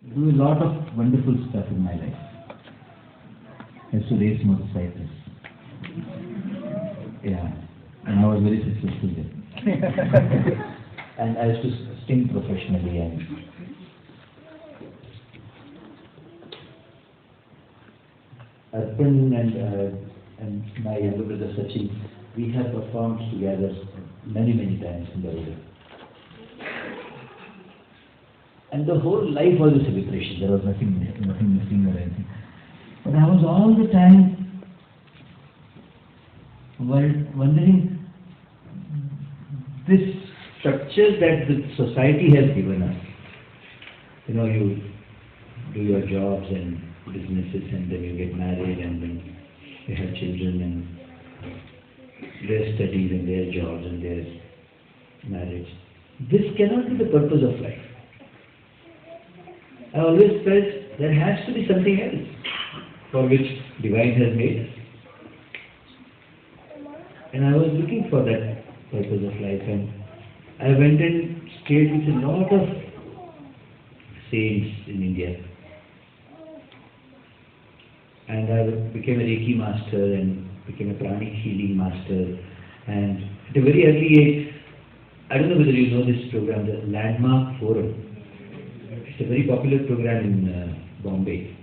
do a lot of wonderful stuff in my life. I used to race motorcycles. Yeah, and I was very successful there. And I used to sing professionally. And Arpan and my younger brother Sachin, we have performed together many times in the world. And the whole life was a celebration. There was nothing missing or anything. But I was all the time wondering this structure that the society has given us. You know, you do your jobs and businesses, and then you get married, and then you have children, and their studies and their jobs and their marriage. This cannot be the purpose of life. I always felt there has to be something else for which divine has made us. And I was looking for that purpose of life, and I went and stayed with a lot of saints in India. And I became a Reiki master and became a pranic healing master. And at a very early age, I don't know whether you know this program, the Landmark Forum. It's a very popular program in Bombay.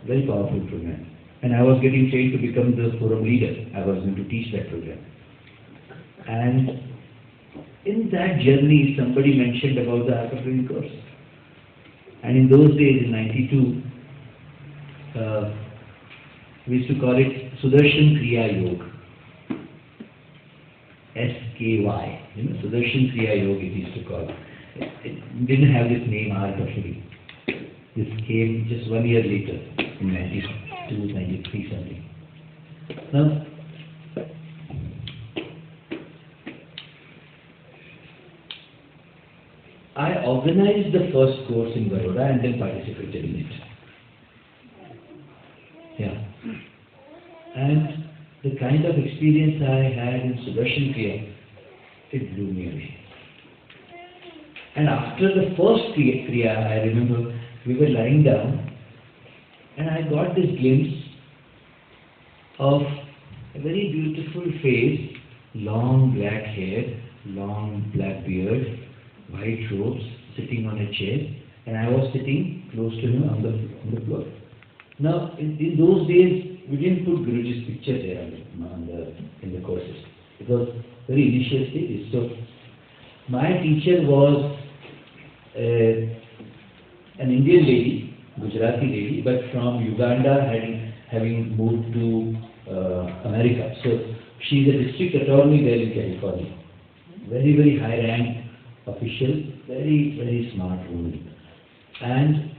Very powerful program. And I was getting trained to become the forum leader. I was going to teach that program. And in that journey, somebody mentioned about the Art of Living course. And in those days, in 92, we used to call it Sudarshan Kriya Yoga. SKY. You know, Sudarshan Kriya Yoga it used to call. It didn't have this name, Art of Living. This came just 1 year later, in 92, 93 something. Now, I organized the first course in Baroda and then participated in it. Yeah. And the kind of experience I had in Sudarshan Kriya, it blew me away. And after the first Kriya, I remember we were lying down and I got this glimpse of a very beautiful face, long black hair, long black beard, white robes, sitting on a chair, and I was sitting close to him on the floor. Now, in those days, we didn't put Guruji's picture there in the courses. It was very initial stages. So, my teacher was an Indian lady, Gujarati lady, but from Uganda, having moved to America. So, she's a district attorney there in California. Very high rank official, very smart woman. And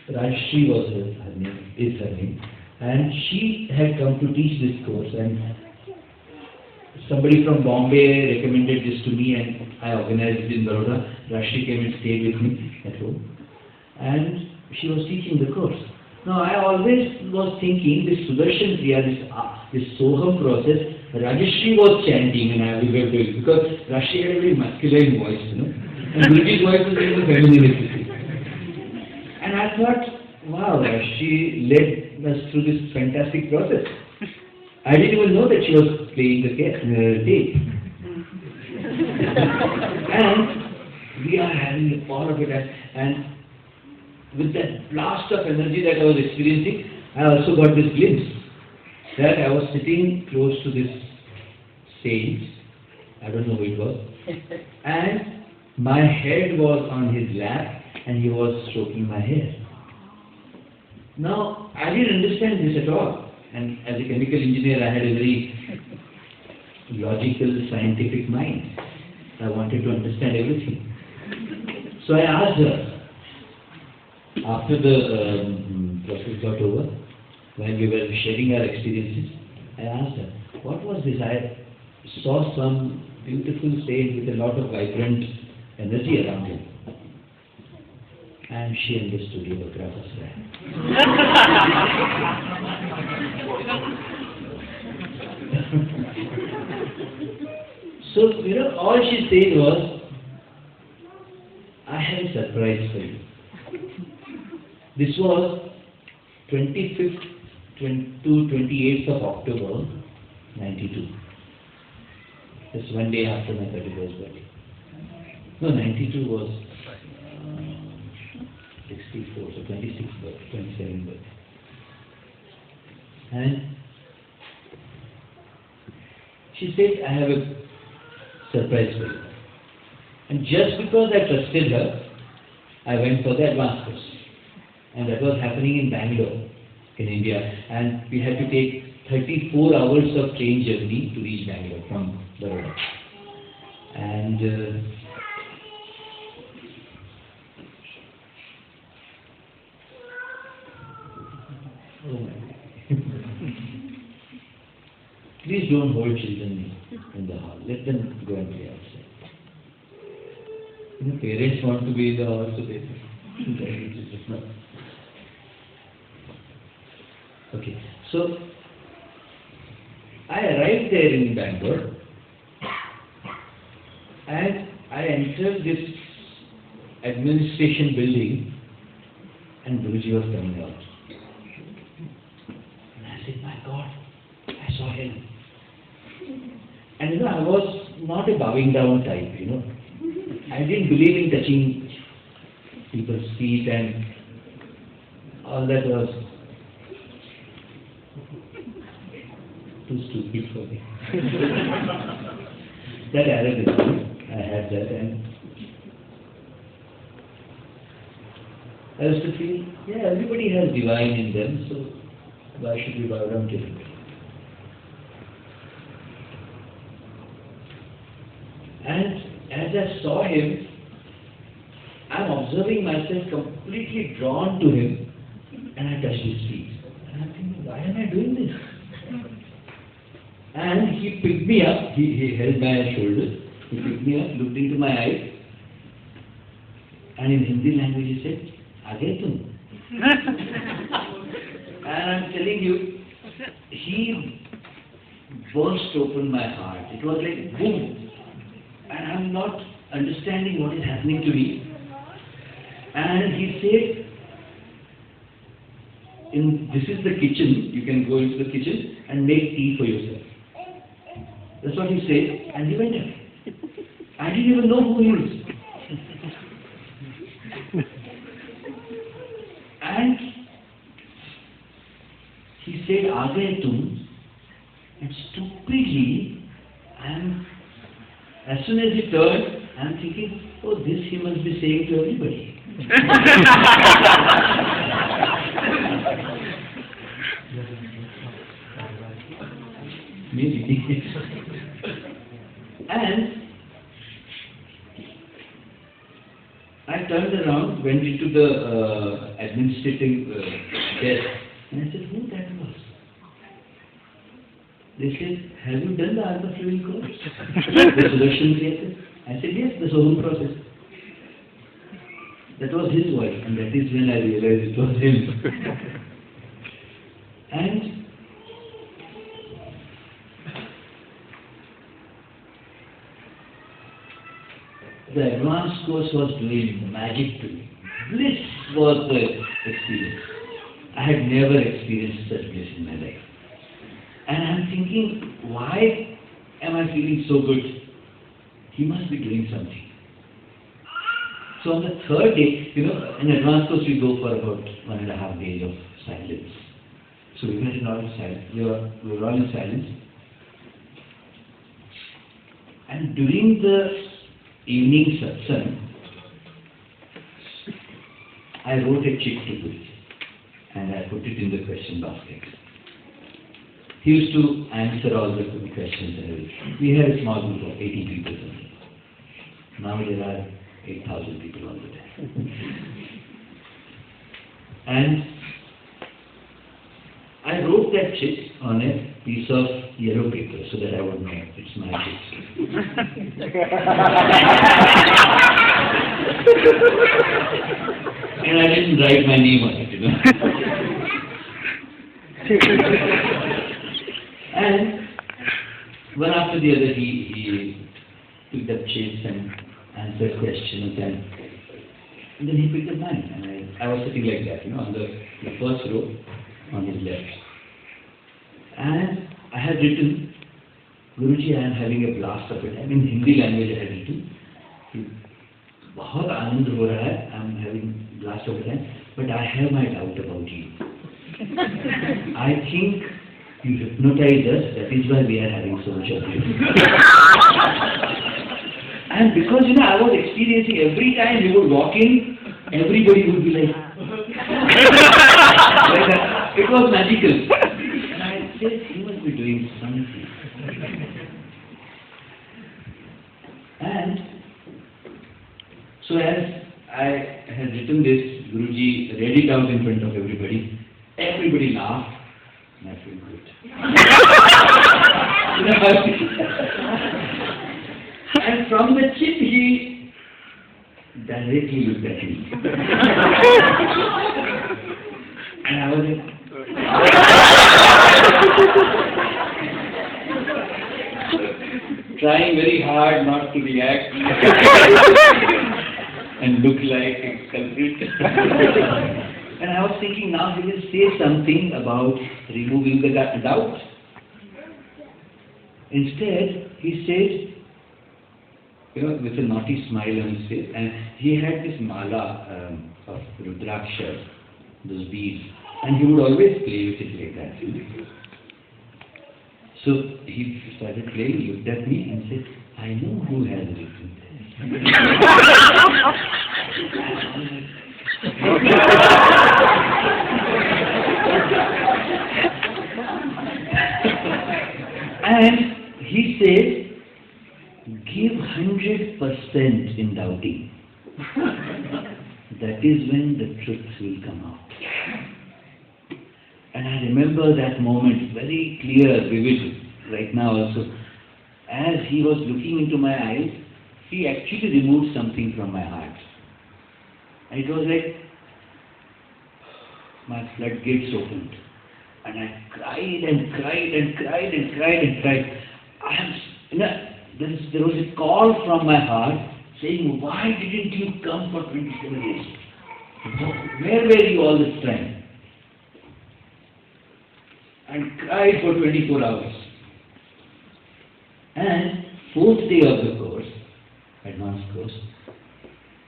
Rishiji was her name, is her name. And she had come to teach this course, and somebody from Bombay recommended this to me, and I organized it in Baroda. Rishiji came and stayed with me at home, and she was teaching the course. Now I always was thinking this Sudarshan Kriya, this Soham process, Rajeshri was chanting and we were doing, because Rishiji had a very masculine voice, you know, and Guruji's voice was very feminine. And I thought, wow, she led us through this fantastic process. I didn't even know that she was playing the tape. And we are having all of it. And with that blast of energy that I was experiencing, I also got this glimpse that I was sitting close to this saint. I don't know who it was. And my head was on his lap, and he was stroking my hair. Now, I didn't understand this at all. And as a chemical engineer, I had a very logical, scientific mind. I wanted to understand everything. So I asked her, after the process got over, when we were sharing our experiences, I asked her, what was this? I saw some beautiful saint with a lot of vibrant energy around him. And she understood yoga craft. So, you know, all she said was, I have a surprise for you. This was 25th to 28th of October 92. Just one day after my 31st birthday. No, 92 was 64, so 26th birthday, 27th birthday. And she said, I have a surprise for you. And just because I trusted her, I went for the advanced course. And that was happening in Bangalore, in India. And we had to take 34 hours of train journey to reach Bangalore from Baroda. And oh my God. Please don't hold children in the hall. Let them go and play outside. You know, parents want to be in the house, so they okay, so I arrived there in Bangalore and I entered this administration building and Guruji was coming out. And I said, my God, I saw him. And you know, I was not a bowing down type, you know. I didn't believe in touching people's feet and all that was too stupid for me. That arrogance, I had that, and I used to feel, yeah, everybody has divine in them, so why should we bow down to it? And as I saw him, I'm observing myself completely drawn to him, and I touched his feet. And I'm thinking, why am I doing this? And he picked me up, he held my shoulders, he picked me up, looked into my eyes, and in Hindi language he said, "Aage tum." And I'm telling you, he burst open my heart. It was like boom. And I'm not understanding what is happening to me. And he said, this is the kitchen, you can go into the kitchen and make tea for yourself. That's what he said, and he went out. I didn't even know who he is. And he said, "Aa gaye tum?" And stupidly, as soon as he turned, I'm thinking, oh, this he must be saying to everybody. Maybe. And I turned around, went into the administrative desk, and I said, who that was? They said, have you done the art of living course? The solution created? I said, yes, the whole process. That was his voice, and that is when I realized it was him. And the advanced course was doing magic to me. Bliss was the experience. I had never experienced such bliss in my life. And I'm thinking, why am I feeling so good? He must be doing something. So on the third day, you know, in advanced course we go for about 1.5 days of silence. So we were in all silence. We were all in silence. And during the evening satsang, I wrote a check to Guruji and I put it in the question basket. He used to answer all the questions and everything. We had a small group of 80 people. Now there are 8,000 people all the time. And I wrote that check on a piece of yellow paper so that I would know it's my check. And I didn't write my name on it, you know. And one after the other, he took up checks and answered questions, and And then he picked up mine, and I was sitting like that, on the first row on his left. And I had written, Guruji, I am having a blast of it. I mean, Hindi language I had written. बहुत आनंद हो रहा है. I am having blast of it, but I have my doubt about you. I think you hypnotize us. That is why we are having so much of you. And because I was experiencing every time he would walk in, everybody would be like, like that. It was magical. And I said, he must be doing something. And so as I had written this, Guruji read it out in front of everybody. Everybody laughed, and I feel good. And from the chip, he directly looked at me. And I was like, trying very hard not to react and look like a culprit. And I was thinking, now he will say something about removing the doubt. Instead, he said, with a naughty smile on his face, and he had this mala of Rudraksha, those beads, and he would always play with it like that. So he started playing, looked at me and said, I know who has written this. And he said, give 100% in doubting. That is when the truth will come out. And I remember that moment very clear, vivid, right now also. As he was looking into my eyes, he actually removed something from my heart. And it was like my floodgates opened. And I cried and cried and cried and cried and cried. There was a call from my heart saying, why didn't you come for 27 years? Where were you all this time? And cried for 24 hours. And fourth day of the course, advanced course,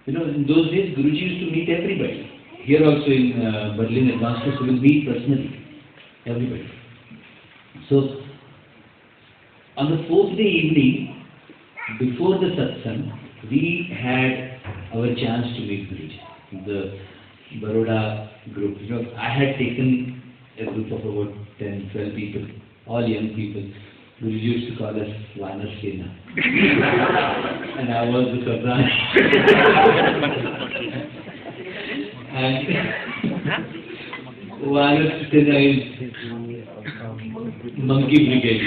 in those days Guruji used to meet everybody. Here also in Berlin advanced course, he will meet personally everybody. So on the fourth day evening, before the satsang, we had our chance to meet Guruji. The Baroda group. I had taken a group of about 10, 12 people, all young people. Guruji used to call us Vanar Sena. And I was the Sardan. And Vanar Sena is monkey brigade.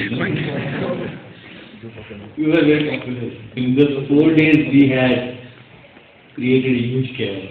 We were very popular. In the 4 days we had created a huge chaos.